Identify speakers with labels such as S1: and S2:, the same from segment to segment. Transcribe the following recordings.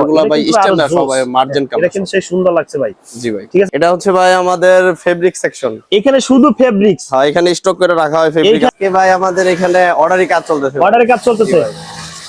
S1: এগুলা ভাই স্ট্যান্ডার্ড সবাই মার্জিন কাপ।
S2: এটা কিন্তু সেই সুন্দর লাগছে ভাই।
S1: জি ভাই ঠিক আছে। এটা হচ্ছে ভাই আমাদের ফেব্রিক সেকশন।
S2: এখানে শুধু ফেব্রিক্স।
S1: হ্যাঁ এখানে স্টক করে রাখা হয় ফেব্রিক। আজকে ভাই আমাদের এখানে অর্ডারি কাজ চলতেছে।
S2: অর্ডারের কাজ চলতেছে।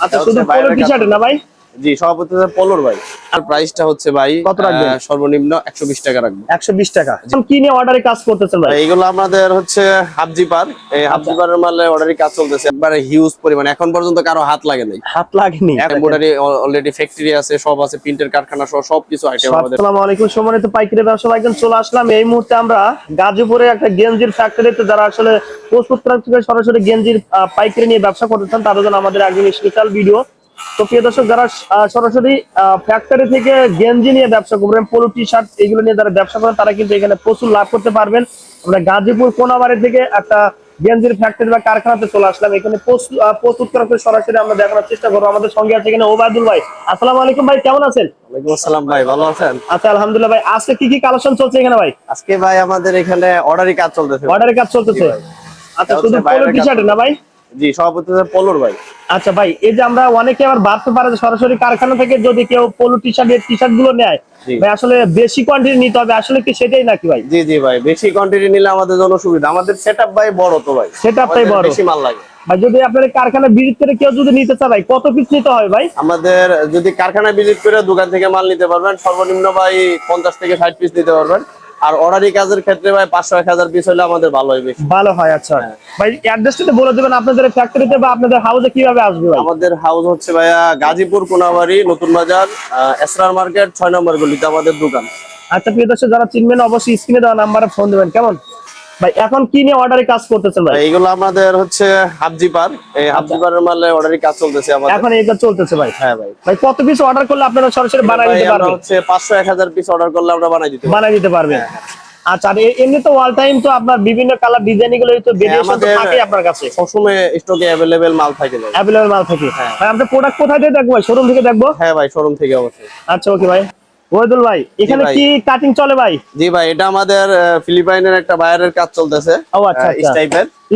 S2: আচ্ছা শুধু পোলো টি-শার্ট না ভাই?
S1: জি সব হচ্ছে পোলোর ভাই। আর প্রাইসটা হচ্ছে ভাই
S2: কত রাখবেন?
S1: সর্বনিম্ন 120 টাকা রাখবো।
S2: 120 টাকা। কি নিয়ে অর্ডারে কাজ করতেছেন ভাই?
S1: এইগুলো আমাদের হচ্ছে হাফ জিপার। এই হাফ জিপারের মালে অর্ডারি কাজ চলতেছে একবারে হিউজ পরিমাণ। এখন পর্যন্ত কারো হাত লাগে নাই।
S2: হাত লাগেনি।
S1: এমব্রয়ডারি অলরেডি ফ্যাক্টরি আছে, সব আছে, প্রিন্টের কারখানা সহ সবকিছু আইটেম আমাদের।
S2: আসসালামু আলাইকুম সম্মানিত পাইকারি ব্যবসা ভাইগণ, চলে আসলাম এই মুহূর্তে আমরা গাজীপুরে একটা গেঞ্জির ফ্যাক্টরিতে। যারা আসলে প্রস্তুতকারক থেকে সরাসরি গেঞ্জির পাইকারি নিয়ে ব্যবসা করতেছেন তাদের জন্য আমাদের একদম স্পেশাল ভিডিও। তো প্রিয় দর্শক, যারা সরাসরি ফ্যাক্টরি থেকে গেঞ্জি নিয়ে ব্যবসা করবেন, পোলো টি-শার্ট এগুলো নিয়ে যারা ব্যবসা করেন তারা কিন্তু এখানে প্রচুর লাভ করতে পারবেন। আমরা গাজীপুর কোনাবাড়ি থেকে একটা গেঞ্জির ফ্যাক্টরি বা কারখানাতে চলে আসলাম। এখানে প্রস্তুতকারক সরাসরি আমরা দেখানোর চেষ্টা করবো। আমাদের সঙ্গে আছে এখানে ওবায়দুল ভাই। আসসালামু আলাইকুম ভাই, কেমন আছেন?
S1: ওয়ালাইকুম আসসালাম ভাই, ভালো আছেন?
S2: আচ্ছা আলহামদুলিল্লাহ ভাই। আজকে কি কি কালেকশন চলছে এখানে ভাই?
S1: আজকে ভাই আমাদের এখানে অর্ডারি কাজ চলতেছে।
S2: অর্ডারের কাজ চলতেছে। আচ্ছা শুধু পোলো টি-শার্ট না ভাই?
S1: জি সব হচ্ছে পোলোর ভাই।
S2: আচ্ছা ভাই, এই যে আমরা অনেকে আবার ভাবতে পারে যে সরাসরি কারখানা থেকে যদি কেউ পোলো টি-শার্ট গুলো নেয় ভাই, আসলে বেশি কোয়ান্টিটি নিতে হবে, আসলে কি সেটাই নাকি ভাই?
S1: জি জি ভাই, বেশি কোয়ান্টিটি নিলে আমাদের জন্য সুবিধা। আমাদের সেটআপ ভাই বড় তো ভাই,
S2: সেটআপটাই বড়,
S1: বেশি মাল লাগে
S2: ভাই। যদি আপনার কারখানা ভিজিট করে কেউ যদি নিতে চায় ভাই, কত পিস নিতে হয় ভাই?
S1: আমাদের যদি কারখানা ভিজিট করে দোকান থেকে মাল নিতে পারবেন, সর্বনিম্ন ভাই 50 থেকে 60 পিস নিতে পারবেন। আর অর্ডারি কাজের ক্ষেত্রে ভাই 500-1000 পিস হলে আমাদের ভালো হয়, বেশি ভালো
S2: হয়। আচ্ছা ভাই, অ্যাড্রেসটা বলে দিবেন আপনাদের ফ্যাক্টরিতে বা আপনাদের হাউসে কিভাবে আসবে ভাই?
S1: আমাদের হাউস হচ্ছে ভাইয়া গাজীপুর কোনাবাড়ি নতুন বাজার এসরার মার্কেট 6 নম্বর গলিতে আমাদের দোকান।
S2: আচ্ছা প্রিয় দর্শক, যারা চিনবেন অবশ্যই স্ক্রিনে দেওয়া নাম্বারে ফোন দিবেন। কেমন ভাই, এখন কি নিয়ে অর্ডারে কাজ করতেছেন ভাই?
S1: এইগুলো আমাদের হচ্ছে হাফ জিপার। এই হাফ জিপারের মালে অর্ডারি কাজ চলতেছে আমাদের।
S2: এখন এইটা চলতেছে ভাই?
S1: হ্যাঁ ভাই।
S2: ভাই কত পিস অর্ডার করলে আপনারা সরাসরি বানাই দিতে পারবেন?
S1: হচ্ছে 500-1000 পিস অর্ডার করলে আমরা বানাই দিতে
S2: পারবেন। আচ্ছা, আর এমনি তো অল টাইম তো আপনার বিভিন্ন কালার ডিজাইন গুলো তো ভেরিয়েশন তো থাকে আপনার কাছে,
S1: সবসময় স্টকে अवेलेबल মাল থাকে ভাই।
S2: अवेलेबल মাল থাকে। ভাই আমরা প্রোডাক্ট কোথায় থেকে দেখবো ভাই? শোরুম থেকে দেখবো?
S1: হ্যাঁ ভাই, শোরুম থেকে অবশ্যই।
S2: আচ্ছা ওকে ভাই। ওয়াদুল ভাই, এখানে কি কাটিং চলে ভাই?
S1: জি ভাই, এটা আমাদের ফিলিপাইনের একটা বায়ারের কাজ চলতেছে।
S2: ও আচ্ছা আচ্ছা,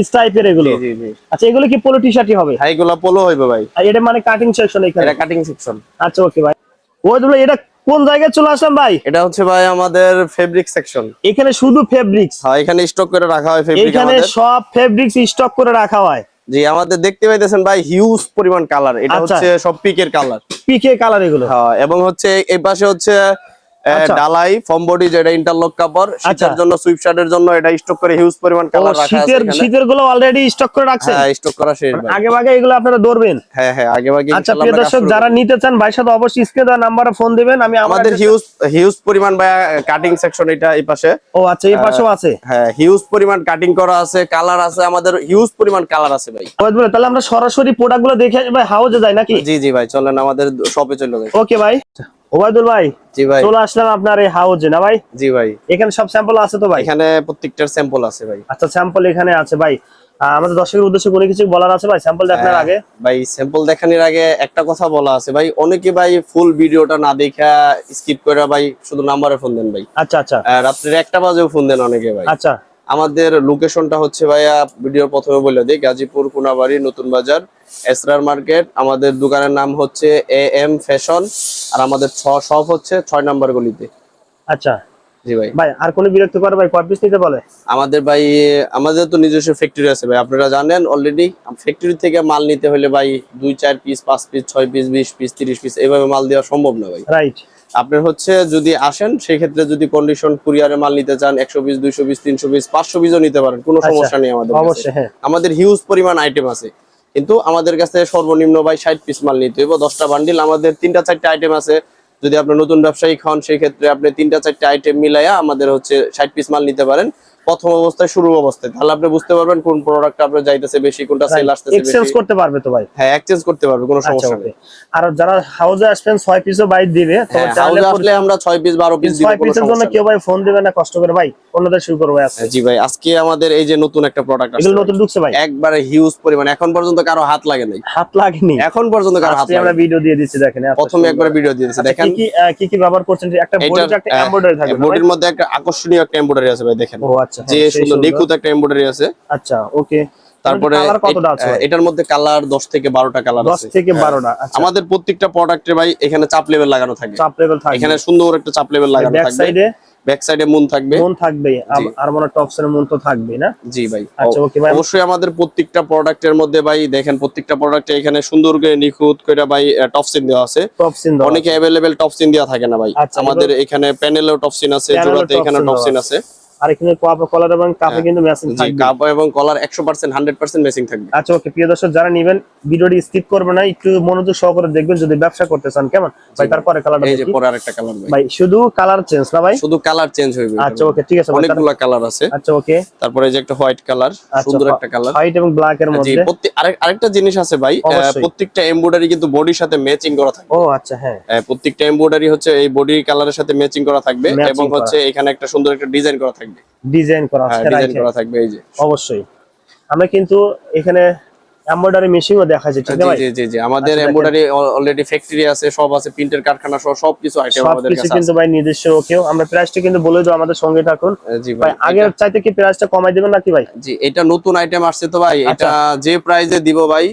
S1: স্টাইপের
S2: এগুলো।
S1: জি জি।
S2: আচ্ছা এগুলো কি পোলো টি-শার্টই হবে?
S1: হ্যাঁ এগুলো পোলো হইবে ভাই।
S2: আর এটা মানে কাটিং সেকশন এখানে?
S1: এটা কাটিং সেকশন।
S2: আচ্ছা ওকে ভাই। ওয়াদুল ভাই, এটা কোন জায়গায় চলে আসলাম ভাই?
S1: এটা হচ্ছে ভাই আমাদের ফেব্রিক সেকশন।
S2: এখানে শুধু ফেব্রিক্স?
S1: হ্যাঁ এখানে স্টক করে রাখা হয় ফেব্রিক।
S2: এখানে সব ফেব্রিক্স স্টক করে রাখা হয়।
S1: জি, আমাদের দেখতে পাইতেছেন ভাই হিউজ পরিমাণ কালার। এটা হচ্ছে সব পিকের কালার।
S2: পিকের কালার এগুলো?
S1: হ্যাঁ, এবং হচ্ছে এই পাশে হচ্ছে ডালাই ফর্ম বডি, যেটা ইন্টারলক কাপড়। শীতের জন্য সুইপ শার্টের জন্য এটা স্টক করে হিউজ পরিমাণ কালার রাখা আছে এখানে।
S2: শীতের গুলো অলরেডি স্টক করে রাখছেন?
S1: হ্যাঁ স্টক করা শেষ ভাই।
S2: আগে ভাগে এগুলো আপনারা ধরবেন?
S1: হ্যাঁ হ্যাঁ আগে ভাগে।
S2: আচ্ছা প্রিয় দর্শক, যারা নিতে চান ভাইয়ের সাথে অবশ্যই স্ক্রিনে দেওয়া নম্বরে ফোন দিবেন। আমি
S1: আমাদের হিউজ পরিমাণ ভাই কাটিং সেকশন এটা এই পাশে।
S2: ও আচ্ছা, এই পাশেও আছে?
S1: হ্যাঁ হিউজ পরিমাণ কাটিং করা আছে, কালার আছে, আমাদের হিউজ পরিমাণ কালার আছে ভাই।
S2: তাহলে আমরা সরাসরি প্রোডাক্ট গুলো দেখে ভাই হাউজে যাই নাকি?
S1: জি জি ভাই, চলেন আমাদের শপে চলে যাই।
S2: ওকে ভাই। ওবায়দুল ভাই,
S1: জি ভাই,
S2: চলে আসলাম আপনার এই হাউজে না ভাই?
S1: জি ভাই।
S2: এখানে সব স্যাম্পল আছে তো ভাই?
S1: এখানে প্রত্যেকটার স্যাম্পল আছে ভাই।
S2: আচ্ছা স্যাম্পল এখানে আছে ভাই। আমাদের দর্শকের উদ্দেশ্যে কোনো কিছু বলার আছে ভাই স্যাম্পল দেখানোর আগে?
S1: ভাই স্যাম্পল দেখানোর আগে একটা কথা বলা আছে ভাই, অনেকে ভাই ফুল ভিডিওটা না দেখা স্কিপ করে ভাই শুধু নম্বরে ফোন দেন ভাই।
S2: আচ্ছা আচ্ছা,
S1: রাত্রে 1টা বাজেও ফোন দেন অনেকে ভাই।
S2: আচ্ছা,
S1: আমাদের লোকেশনটা হচ্ছে ভাইয়া ভিডিওর প্রথমে বলে দিই, গাজীপুর কোনাবাড়ি নতুন বাজার এসরার মার্কেট। আমাদের দোকানের নাম হচ্ছে AM ফ্যাশন, আর আমাদের শপ হচ্ছে 6 নম্বর গলিতে।
S2: আচ্ছা
S1: জি ভাই।
S2: ভাই আর কোনো বিরক্ত করে ভাই, কয় পিস নিতে বলে?
S1: আমাদের ভাই আমাদের তো নিজস্ব ফ্যাক্টরি আছে ভাই, আপনারা জানেন অলরেডি। ফ্যাক্টরি থেকে মাল নিতে হলে ভাই 2-4 piece, 5 piece, 6 piece, 20 piece, 30 piece এভাবে মাল দেওয়া সম্ভব না ভাই।
S2: রাইট।
S1: আপনার হচ্ছে যদি আসেন সেই ক্ষেত্রে যদি কন্ডিশন কুরিয়ারে মাল নিতে চান 100 পিস, 200 পিস, 300 পিস, 500 পিসও নিতে পারেন, কোনো সমস্যা নেই আমাদের।
S2: অবশ্যই হ্যাঁ,
S1: আমাদের হিউজ পরিমাণ আইটেম আছে, কিন্তু আমাদের কাছে সর্বনিম্ন ভাই 60 পিস মাল নিতে হবে। 10টা বান্ডিল, আমাদের 3টা-4টা আইটেম আছে। যদি আপনি নতুন ব্যবসায়ী হন সেই ক্ষেত্রে আপনি 3টা-4টা আইটেম মিলাইয়া আমাদের হচ্ছে 60 পিস মাল নিতে পারেন প্রথম অবস্থায়, শুরু অবস্থায়। তাহলে আপনি বুঝতে পারবেন কোন প্রোডাক্ট আপনার যাইতেছে বেশি, কোনটা সেল আসতেছে বেশি।
S2: এক্সচেঞ্জ করতে পারবে তো ভাই?
S1: হ্যাঁ এক্সচেঞ্জ করতে পারবে, কোনো সমস্যা নেই।
S2: আর যারা হাউজে আসবেন 6 পিসও বাইর দিবে, তো
S1: হাউজে আসলে আমরা 6 পিস 12 পিস দিব,
S2: 6 পিসের জন্য কেউ ভাই ফোন দিবে না কষ্ট করে ভাই, অন্যদের শুরু করবে আজকে।
S1: জি ভাই, আজকে আমাদের এই যে নতুন একটা প্রোডাক্ট আছে,
S2: এগুলো নতুন ঢুকছে ভাই,
S1: একবারে হিউজ পরিমাণ। এখন পর্যন্ত কারো হাত লাগে নাই।
S2: হাত লাগেনি এখন
S1: পর্যন্ত কারো হাত লাগে।
S2: আমরা ভিডিও দিয়ে দিচ্ছি দেখেন,
S1: প্রথমে একবার ভিডিও দিয়ে দিচ্ছি দেখেন
S2: কি কি ব্যবহার করছেন। একটা বডিতে একটা এমব্রয়ডারি থাকবে,
S1: বডির মধ্যে একটা আকর্ষণীয় একটা এমব্রয়ডারি আছে ভাই, দেখেন।
S2: ও আচ্ছা,
S1: যে সুন্দর নিখুঁত একটা এমব্রয়ডারি আছে।
S2: আচ্ছা ওকে।
S1: তারপরে
S2: কালার কতটা আছে ভাই?
S1: এটার মধ্যে কালার 10 থেকে 12টা কালার
S2: 10
S1: আছে।
S2: থেকে 12টা। আচ্ছা,
S1: আমাদের প্রত্যেকটা প্রোডাক্টে ভাই এখানে চাপ লেভেল লাগানো থাকে,
S2: চাপ লেভেল থাকবে,
S1: এখানে সুন্দর একটা চাপ লেভেল লাগানো
S2: ব্যাক
S1: থাকবে,
S2: সাইডে
S1: ব্যাক সাইডে মুন থাকবে।
S2: মন থাকবে,
S1: জি।
S2: আর মনে টপসের মন তো থাকবেই না?
S1: জি ভাই।
S2: আচ্ছা, ওকে ভাই।
S1: অবশ্যই আমাদের প্রত্যেকটা প্রোডাক্টের মধ্যে ভাই দেখেন প্রত্যেকটা প্রোডাক্টে এখানে সুন্দর করে নিখুঁত করে ভাই টপসিন দেওয়া আছে।
S2: টপসিন দাও
S1: অনেকে অ্যাভেলেবেল টপসিন দেওয়া থাকে না ভাই,
S2: আচ্ছা,
S1: আমাদের এখানে প্যানেলেও টপসিন আছে,
S2: প্যানেলেও
S1: জোড়াতে এখানে
S2: টপসিন
S1: টপসিন
S2: দেওয়া
S1: আছে।
S2: আর এখানে কলার এবং কাপে কিন্তু ম্যাচিং
S1: জি,
S2: থাকবে।
S1: কাপ এবং কলার 100% 100% ম্যাচিং থাকবে।
S2: আচ্ছা, ওকে প্রিয় দর্শক যারা নেবেন ভিডিওটি স্কিপ করবে না, একটু মনোযোগ সহকারে দেখবেন যদি ব্যবসা করতে চান। কেমন ভাই? তারপরে কালারটা
S1: এই যে
S2: দেখি
S1: পরে আরেকটা কালার ভাই,
S2: ভাই, শুধু কালার চেঞ্জ না ভাই?
S1: শুধু কালার চেঞ্জ হইবে।
S2: আচ্ছা, ওকে ঠিক আছে ভাই।
S1: অনেকগুলো কালার আছে।
S2: আচ্ছা, ওকে।
S1: তারপরে এই যে একটা হোয়াইট কালার, সুন্দর একটা কালার,
S2: হোয়াইট এবং ব্ল্যাক এর
S1: জি।
S2: মধ্যে।
S1: আরেকটা জিনিস আছে ভাই,
S2: অবশ্যই।
S1: প্রত্যেকটা এমব্রয়ডারি কিন্তু বডির সাথে ম্যাচিং করা থাকে।
S2: ও আচ্ছা, হ্যাঁ,
S1: প্রত্যেকটা এমব্রয়ডারি হচ্ছে এই বডি কালারের সাথে ম্যাচিং করা থাকবে,
S2: Matching
S1: এবং
S2: করা।
S1: হচ্ছে এখানে একটা সুন্দর একটা ডিজাইন করা থাকবে।
S2: ডিজাইন করা আছে,
S1: ডিজাইন
S2: রাইট।
S1: করা থাকবে এই যে।
S2: অবশ্যই আমরা কিন্তু এখানে এমব্রয়ডারি মেশিনও দেখা যায়, ঠিক
S1: জি
S2: আছে ভাই?
S1: জি জি জি, আমাদের
S2: আচ্ছা,
S1: এমব্রয়ডারি অলরেডি ফ্যাক্টরি আছে, সব আছে, প্রিন্টের কারখানা সহ সবকিছু আইটেম আমাদের
S2: সবকিছু
S1: কাছে
S2: কিন্তু
S1: আছে।
S2: ভাই নিজস্ব। ওকেও আমরা প্রাইসটা কিন্তু বলে দাও, আমাদের সঙ্গে থাকুন
S1: জি
S2: ভাই।
S1: ভাই,
S2: আগের চাইতে কি প্রাইসটা কমাই দিবেন নাকি ভাই?
S1: জি এটা নতুন আইটেম আসছে তো ভাই,
S2: আচ্ছা।
S1: এটা যে প্রাইসে দিব ভাই,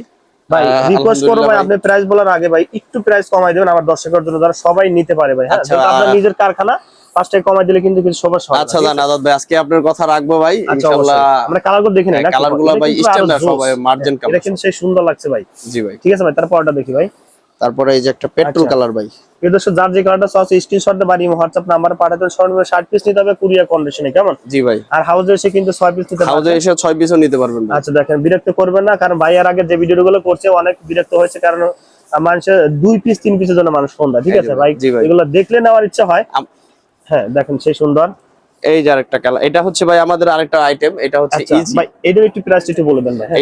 S2: ভাই রিকোয়েস্ট করবো ভাই,
S1: আলহামদুলিল্লাহ
S2: আপনি প্রাইস বলার আগে ভাই একটু প্রাইস কমাই দেবেন আমার দর্শকের জন্য, যারা সবাই নিতে পারে ভাই। হ্যাঁ,
S1: আচ্ছা,
S2: যেহেতু আপনার নিজের কারখানা, 5 টাকা কমাই দিলে কিন্তু কিছু সবার সবার।
S1: আচ্ছা জান আজাদ ভাই, আজকে আপনার কথা রাখবো ভাই,
S2: আচ্ছা,
S1: ইনশাআল্লাহ।
S2: অবশ্যই। আমরা কালারগুলো দেখে নেই,
S1: কালারগুলো ভাই স্ট্যান্ডার্ড সবাই মার্জিন কালার।
S2: এটা কিন্তু সেই সুন্দর লাগছে ভাই।
S1: জি ভাই।
S2: ঠিক আছে ভাই, তারপরটা দেখি ভাই।
S1: তারপরে এই যে একটা পেট্রোল
S2: আচ্ছা।
S1: কালার ভাই,
S2: এই দর্শক যার যে কালারটা চাচ্ছে স্ক্রিনশট দিয়ে বাড়ি হোয়াটসঅ্যাপ নাম্বার পাঠাতে, সর্বনিম্ন 60 পিস নিতে হবে কুরিয়ার কন্ডিশনে। কেমন?
S1: জি ভাই।
S2: আর হাউজে এসে কিন্তু 6 পিস নিতে
S1: হাউজে
S2: পারবেন।
S1: এসে 6 পিসও নিতে পারবেন ভাই।
S2: আচ্ছা, দেখেন বিরক্ত করবেন না, কারণ ভাইয়ার আগে যে ভিডিওগুলো করছে অনেক বিরক্ত হয়েছে, কারণ মানুষের 2 পিস 3 পিসের জন্য মানুষ ফোন দেয়। ঠিক আছে ভাই,
S1: জি ভাই।
S2: এগুলো দেখলে নেওয়ার ইচ্ছা হয়। হ্যাঁ, দেখেন সেই সুন্দর।
S1: এই যে আরেকটা কালার, এটা হচ্ছে ভাই আমাদের আরেকটা আইটেম, এটা হচ্ছে
S2: আচ্ছা
S1: ইজি
S2: ভাই, এটার একটু প্রাইস একটু বলে দেন ভাই। হ্যাঁ,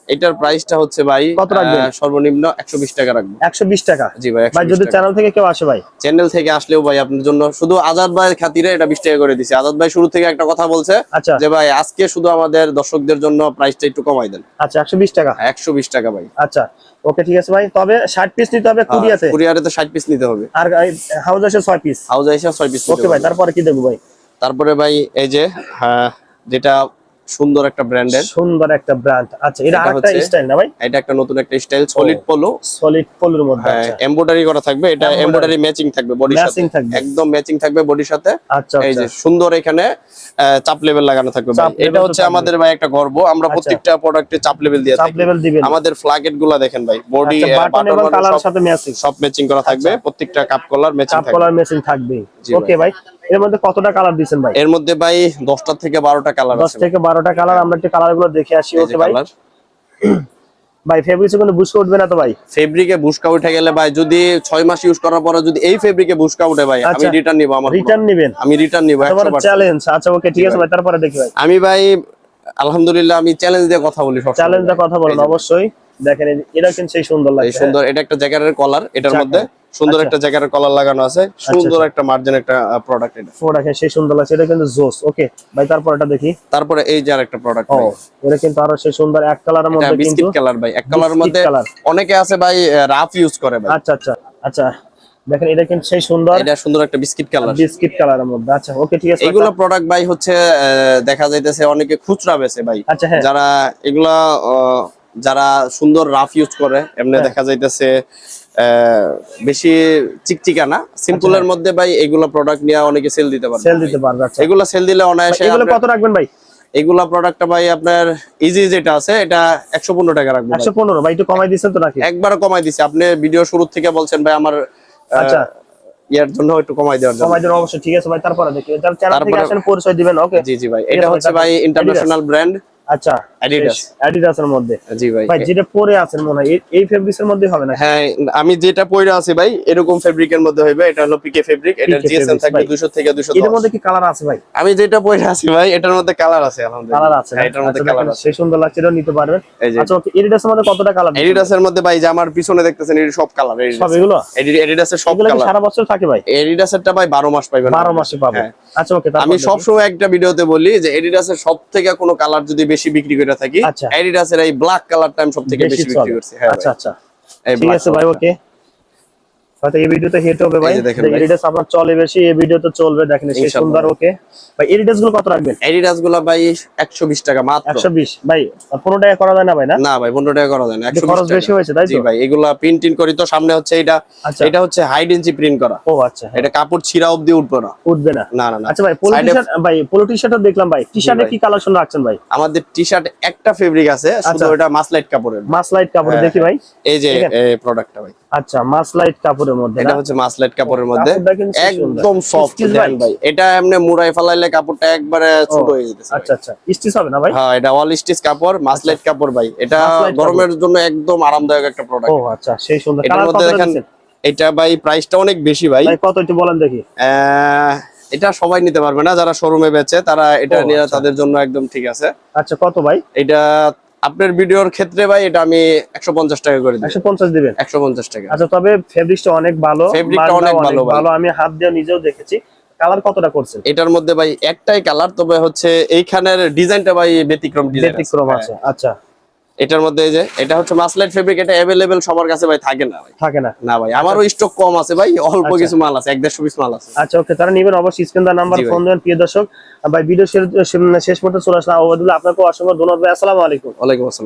S1: এটার প্রাইসটা হচ্ছে ভাই
S2: কত রাখবেন?
S1: সর্বনিম্ন 120 টাকা রাখবো।
S2: 120 টাকা।
S1: জি ভাই,
S2: ভাই
S1: 120
S2: যদি
S1: টাকা।
S2: চ্যানেল থেকে কেউ আসে ভাই,
S1: চ্যানেল থেকে আসলেও ভাই আপনার জন্য শুধু আজাদ ভাইয়ের খাতিরে এটা 20 টাকা করে দিছি। আজাদ ভাই শুরু থেকে একটা কথা বলছে
S2: আচ্ছা
S1: যে ভাই আজকে শুধু আমাদের দর্শকদের জন্য প্রাইসটা একটু কমাই দেন।
S2: আচ্ছা 120 টাকা।
S1: 120 টাকা ভাই।
S2: আচ্ছা, ওকে ঠিক আছে ভাই, তবে 60 পিস নিতে হবে কুরিয়াতে,
S1: কুরিয়ারে তো 60 পিস নিতে হবে,
S2: আর হাউজে এসে 6 পিস।
S1: হাউজে এসে 6 পিস নিতে
S2: ওকে ভাই,
S1: হবে।
S2: তারপরে কি দেখবো ভাই?
S1: তারপরে ভাই এই যে যেটা সুন্দর একটা ব্র্যান্ডের,
S2: সুন্দর একটা ব্র্যান্ড। আচ্ছা, এটা
S1: এটা
S2: আরেকটা
S1: হচ্ছে-
S2: স্টাইল না ভাই?
S1: এটা একটা নতুন একটা স্টাইল, সলিড পোলো।
S2: সলিড পোলোর মধ্যে।
S1: হ্যাঁ,
S2: আচ্ছা,
S1: এমব্রয়ডারি করা থাকবে, এটা
S2: Embroidery।
S1: এমব্রয়ডারি ম্যাচিং থাকবে বডির সাথে,
S2: Matching থাকবে।
S1: একদম ম্যাচিং থাকবে বডির সাথে।
S2: আচ্ছা,
S1: এই যে
S2: আচ্ছা।
S1: সুন্দর এখানে চাপ লেভেল লাগানো থাকবে ভাই।
S2: চাপ level
S1: এটা
S2: তো
S1: হচ্ছে
S2: থাকবে।
S1: আমাদের ভাই একটা গর্ব, আমরা
S2: আচ্ছা।
S1: প্রত্যেকটা প্রোডাক্টে চাপ লেভেল দিয়ে
S2: চাপ
S1: থাকি।
S2: লেভেল দিবেন।
S1: আমাদের ফ্ল্যাগেট গুলা দেখেন ভাই, বডি
S2: আচ্ছা, বাটন এবং কালারের সাথে ম্যাচিং।
S1: সব ম্যাচিং করা থাকবে,
S2: আচ্ছা।
S1: প্রত্যেকটা কাপ কলার ম্যাচিং
S2: কাপ
S1: থাকবে।
S2: কলার ম্যাচিং থাকবে।
S1: জি
S2: ওকে ভাই, এর মধ্যে কতটা কালার দিবেন ভাই?
S1: এর মধ্যে ভাই 10টা থেকে 12টা কালার
S2: 10
S1: আছে।
S2: থেকে 12টা কালার। আমরা একটু কালারগুলো দেখে আসি।
S1: এই যে
S2: ওকে ভাই।
S1: কালার,
S2: ভাই ফেব্রিক্সে কোনো বুশকা উঠবে না তো ভাই?
S1: ফেব্রিকে বুশকা উঠে গেলে ভাই, যদি 6 মাস ইউজ করার পরে যদি এই ফেব্রিকে বুশকা উঠে ভাই, আমি
S2: আচ্ছা।
S1: রিটার্ন নিব। আমার
S2: রিটার্ন নেবেন?
S1: আমি রিটার্ন নিব
S2: তোমার
S1: 100%।
S2: চ্যালেঞ্জ। আচ্ছা, ওকে ঠিক আছে ভাই, তারপরে দেখি ভাই।
S1: আমি ভাই আলহামদুলিল্লাহ আমি চ্যালেঞ্জ দিয়ে কথা বলি সবসময়।
S2: চ্যালেঞ্জের কথা বলেন অবশ্যই। দেখেন এটা কিন্তু সেই সুন্দর
S1: এই
S2: লাগছে।
S1: সুন্দর, এটা একটা জ্যাকেটের কলার, এটার
S2: জ্যাকেট।
S1: মধ্যে সুন্দর
S2: আচ্ছা।
S1: একটা জ্যাকেটের কলার লাগানো আছে, সুন্দর একটা মার্জিন একটা প্রোডাক্ট এটা।
S2: প্রোডাক্ট সেই সুন্দর লাগছে, এটা কিন্তু জোস। ওকে ভাই, তারপর এটা দেখি।
S1: তারপরে এই যে আরেকটা প্রোডাক্ট
S2: ও,
S1: ভাই,
S2: এটা কিন্তু আরো সেই সুন্দর এক কালারের
S1: এটা
S2: মধ্যে কিন্তু।
S1: বিস্কিট কালার ভাই, এক কালারের
S2: বিস্কিট
S1: মধ্যে
S2: কালার।
S1: অনেকে আছে ভাই রাফ ইউজ করে ভাই।
S2: আচ্ছা আচ্ছা আচ্ছা, দেখেন এটা কিন্তু সেই সুন্দর
S1: এটা সুন্দর একটা বিস্কিট কালার।
S2: বিস্কিট কালারের মধ্যে। আচ্ছা, ওকে ঠিক আছে।
S1: এগুলো প্রোডাক্ট ভাই হচ্ছে দেখা যাইতেছে অনেকে খুচরা বেচে ভাই।
S2: আচ্ছা, হ্যাঁ।
S1: যারা এগুলা যারা সুন্দর রাফ ইউজ করে এমনি দেখা যাইতেছে বেশি চিকচিকা না, সিম্পলের মধ্যে ভাই এগুলা প্রোডাক্ট নিয়ে অনেকে সেল দিতে পারবে।
S2: সেল দিতে পারবে। আচ্ছা,
S1: এগুলা সেল দিলে অনায়াসে
S2: এগুলো কত রাখবেন ভাই?
S1: এগুলা প্রোডাক্টটা ভাই আপনার ইজি যেটা আছে এটা 115 টাকা রাখবো ভাই।
S2: 115 ভাই, একটু কমাই দিচ্ছেন তো নাকি?
S1: একবার কমাই দিছি, আপনি ভিডিও শুরু থেকে বলছেন ভাই আমার
S2: আচ্ছা,
S1: ইয়ার জন্য একটু কমাই দেওয়ার জন্য।
S2: কমাই দেন অবশ্যই। ঠিক আছে ভাই, তারপরে দেখি। যারা চ্যানেল থেকে
S1: তারপরে-
S2: আসেন পরিচয় দিবেন। ওকে
S1: জি জি ভাই,
S2: ঠিক
S1: এটা
S2: আছে
S1: হচ্ছে
S2: ভাই,
S1: ভাই ইন্টারন্যাশনাল ব্র্যান্ড
S2: আচ্ছা,
S1: Adidas।
S2: অ্যাডিডাসের মধ্যে।
S1: জি ভাই।
S2: ভাই যেটা পরে আছেন মনে হয় এই ফেব্রিক্সের মধ্যে হবে না?
S1: হ্যাঁ, আমি যেটা পরে আছি ভাই এরকম ফেব্রিকের মধ্যে হইবে। এটা হলো পিকে ফেব্রিক, এটার
S2: PK
S1: জিএসএম
S2: fabrics
S1: থাকবে
S2: ভাই।
S1: 200 থেকে
S2: এর
S1: 210।
S2: মধ্যে কি কালার আছে ভাই?
S1: আমি যেটা পরে আছি ভাই এটার মধ্যে কালার আছে আলহামদুলিল্লাহ।
S2: কালার আছে?
S1: হ্যাঁ, এটার মধ্যে
S2: আচ্ছা,
S1: কালার
S2: দেখেন,
S1: আছে।
S2: সেই সুন্দর লাগছে, এটা নিতে পারবেন।
S1: এই যে
S2: আচ্ছা, ওকে, এডিডাসের মধ্যে কতটা কালার?
S1: এডিডাসের মধ্যে ভাই যে আমার পিছনে দেখতেছেন এর সব কালার,
S2: সব এগুলো?
S1: এডিডাসের সব
S2: এগুলো কি
S1: কালার।
S2: সারা বছর থাকে ভাই?
S1: এডিডাসেরটা ভাই 12 মাস পাইবেন।
S2: 12 মাসে পাবে।
S1: হ্যাঁ।
S2: আচ্ছা, ওকে,
S1: আমি সবসময় একটা ভিডিওতে বলি যে এডিডাসের সব থেকে কোনো কালার যদি বেশি বিক্রি করে থাকি,
S2: আচ্ছা।
S1: এডিডাসের এই ব্ল্যাক কালারটা আমি সব থেকে বেশি বিক্রি করছি। হ্যাঁ
S2: আচ্ছা
S1: ভাই।
S2: আচ্ছা,
S1: এই
S2: ঠিক
S1: black
S2: আছে ভাই,
S1: কালারটা।
S2: ওকে হয়তো এই ভিডিওতে হিট হবে ভাই।
S1: এই যে দেখেন ভাই।
S2: এডিডাস আপনার চলে বেশি, এই ভিডিওতে চলবে, দেখেন সেই
S1: ইনশাআল্লাহ।
S2: সুন্দর। ওকে ভাই, এডিডাস গুলো কত রাখবেন?
S1: অ্যাডিডাস গুলা ভাই 120 টাকা মাত্র।
S2: 120 ভাই, 15 টাকা করা যায় না ভাই? না
S1: না ভাই 15 টাকা করা যায় না, 120
S2: খরচ
S1: টাকা।
S2: বেশি হয়েছে তাই
S1: জি
S2: তো?
S1: ভাই, এগুলা প্রিন্টিং করি তো, সামনে হচ্ছে এটা,
S2: আচ্ছা।
S1: এটা হচ্ছে হাই ডেনসি প্রিন্ট করা।
S2: ও আচ্ছা, হ্যাঁ।
S1: এটা কাপড় ছিঁড়া অবধি উঠবে না।
S2: উঠবে না?
S1: না না না।
S2: আচ্ছা ভাই, পোলো
S1: Side এ-
S2: টি-শার্ট ভাই, পোলো টি-শার্টও দেখলাম ভাই, টি-শার্টে
S1: ভাই।
S2: কি কালেকশন রাখছেন ভাই?
S1: আমাদের টি-শার্ট একটা ফেব্রিক আছে, শুধু
S2: আচ্ছা।
S1: এটা মাসলাইট কাপড়ের।
S2: মাসলাইট কাপড়
S1: হ্যাঁ,
S2: দেখি ভাই।
S1: এই যে
S2: দেখেন।
S1: প্রোডাক্টটা ভাই,
S2: আচ্ছা, মাসলাইট কাপড়ের মধ্যে
S1: এটা
S2: না?
S1: হচ্ছে মাসলাইট কাপড়ের মধ্যে,
S2: কাপড়টা কিন্তু সেই সুন্দর।
S1: একদম সফট
S2: Stitch
S1: দেন ভাই। এটা এমনি মুড়াই ফেলাইলে কাপড়টা একবারে ছোট হয়ে যেতেছে ভাই।
S2: আচ্ছা আচ্ছা, স্টিচ হবে না ভাই?
S1: হ্যাঁ, এটা অল স্টিচ কাপড়, মাসলাইট কাপড় ভাই। এটা
S2: মাসলাইট
S1: গরমের জন্য একদম আরামদায়ক একটা
S2: ও
S1: প্রোডাক্ট।
S2: আচ্ছা, সেই সুন্দর।
S1: এটার
S2: কালার
S1: মধ্যে
S2: কত
S1: দেখেন,
S2: দিচ্ছেন
S1: এটা ভাই প্রাইসটা অনেক বেশি ভাই।
S2: ভাই? কত একটু বলেন দেখি।
S1: এটা সবাই নিতে পারবে না, যারা শোরুমে বেচে তারা এটা
S2: ও,
S1: নিয়ে
S2: আচ্ছা।
S1: তাদের জন্য একদম ঠিক আছে।
S2: আচ্ছা, কত ভাই?
S1: এটা আপনার ভিডিওর ক্ষেত্রে ভাই এটা আমি 150 টাকা করে দিই।
S2: 150 দিবেন?
S1: 150 টাকা।
S2: আচ্ছা, তবে ফেব্রিকটা অনেক ভালো,
S1: ফেব্রিকটা
S2: মানটাও
S1: অনেক ভালো ভাই।
S2: ভালো, আমি হাত দিয়ে নিজেও দেখেছি। কালার কতটা করছেন?
S1: এটার মধ্যে ভাই একটাই কালার, তবে হচ্ছে এইখানের ডিজাইনটা ভাই ব্যতিক্রম ডিজাইন
S2: ব্যতিক্রম আছে? আচ্ছা,
S1: এটার মধ্যে এই যে এটা হচ্ছে মাসলাইট ফেব্রিক, এটা अवेलेबल সবার কাছে ভাই থাকে না ভাই।
S2: থাকে না?
S1: না ভাই, আমারও স্টক কম আছে ভাই, অল্প
S2: আচ্ছা।
S1: কিছু মাল আছে, 150 পিস মাল আছে।
S2: আচ্ছা, ওকে, তারা নিবেন অবশ্যই, স্ক্রিন দা নাম্বার
S1: জি ভাই।
S2: ফোন দেবেন। প্রিয় দর্শক ভাই, ভিডিও শেষ পর্যন্ত চলে আসলাম, আপনাকে অসংখ্য ধন্যবাদ ভাই। আসসালামু আলাইকুম।
S1: ওয়ালাইকুম আসসালাম।